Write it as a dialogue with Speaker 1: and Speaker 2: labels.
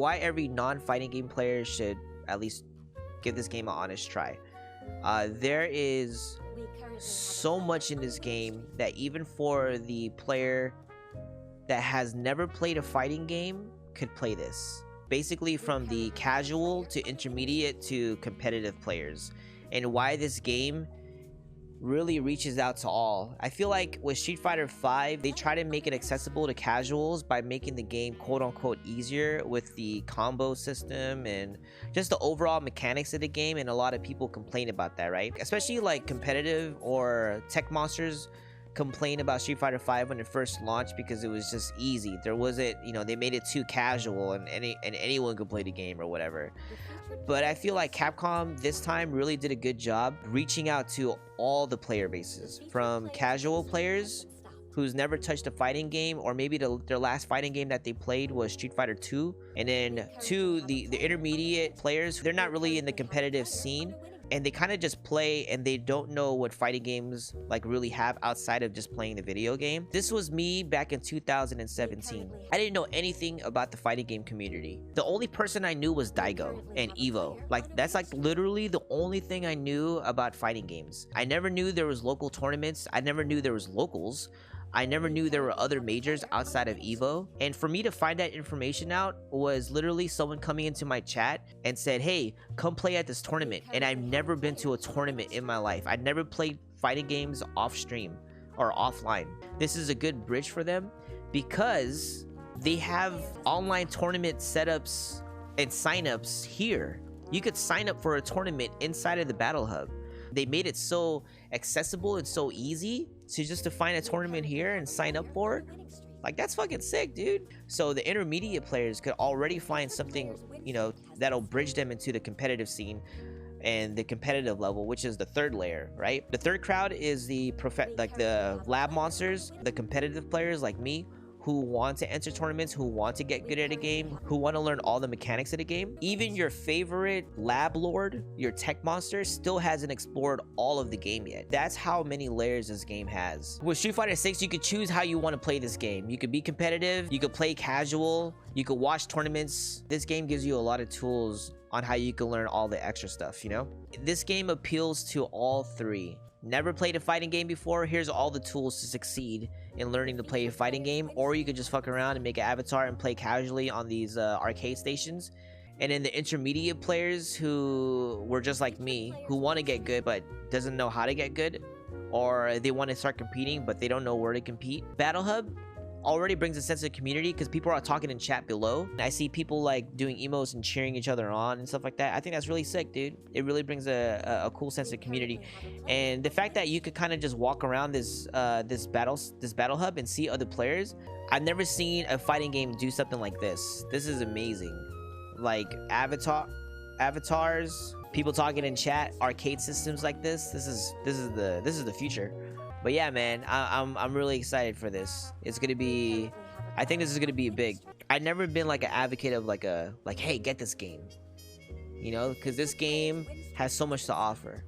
Speaker 1: why every non-fighting game player should at least give this game an honest try. There is so much in this game that even for the player that has never played a fighting game could play this. Basically from the casual to intermediate to competitive players, and why this game really reaches out to all. I feel like with Street Fighter V, they try to make it accessible to casuals by making the game quote-unquote easier with the combo system and just the overall mechanics of the game, and a lot of people complain about that, right? Especially like competitive or tech monsters complain about Street Fighter V when it first launched because it was just easy. There wasn't, you know, they made it too casual and anyone could play the game or whatever. But I feel like Capcom this time really did a good job reaching out to all the player bases, from casual players who's never touched a fighting game, or maybe their last fighting game that they played was Street Fighter 2, and then to the intermediate players. They're not really in the competitive scene, and they kind of just play and they don't know what fighting games like really have outside of just playing the video game. This was me back in 2017. I didn't know anything about the fighting game community. The only person I knew was Daigo and Evo. Like, that's like literally the only thing I knew about fighting games. I never knew there was local tournaments. I never knew there was locals. I never knew there were other majors outside of EVO. And for me to find that information out was literally someone coming into my chat and said, hey, come play at this tournament. And I've never been to a tournament in my life. I've never played fighting games off stream or offline. This is a good bridge for them because they have online tournament setups and signups here. You could sign up for a tournament inside of the Battle Hub. They made it so accessible and so easy to just to find a tournament here and sign up for it. Like, that's fucking sick, dude. So the intermediate players could already find something, you know, that'll bridge them into the competitive scene and the competitive level, which is the third layer, right? The third crowd is the lab monsters, the competitive players like me, who want to enter tournaments, who want to get good at a game, who want to learn all the mechanics of the game. Even your favorite lab lord, your tech monster, still hasn't explored all of the game yet. That's how many layers this game has. With Street Fighter 6, you could choose how you want to play this game. You could be competitive, you could play casual, you could watch tournaments. This game gives you a lot of tools on how you can learn all the extra stuff, you know? This game appeals to all three. Never played a fighting game before? Here's all the tools to succeed in learning to play a fighting game. Or you could just fuck around and make an avatar and play casually on these arcade stations. And then the intermediate players who were just like me, who want to get good but doesn't know how to get good, or they want to start competing but they don't know where to compete. Battle Hub already brings a sense of community because people are talking in chat below. I see people like doing emotes and cheering each other on and stuff like that. I think that's really sick, dude. It really brings a cool sense of community. And the fact that you could kind of just walk around this battle hub and see other players. I've never seen a fighting game do something like this. This is amazing. Like avatars, people talking in chat, arcade systems like this. This is the future. But yeah, man, I'm really excited for this. It's gonna be, I think this is gonna be big. I've never been like an advocate of like hey, get this game, you know, because this game has so much to offer.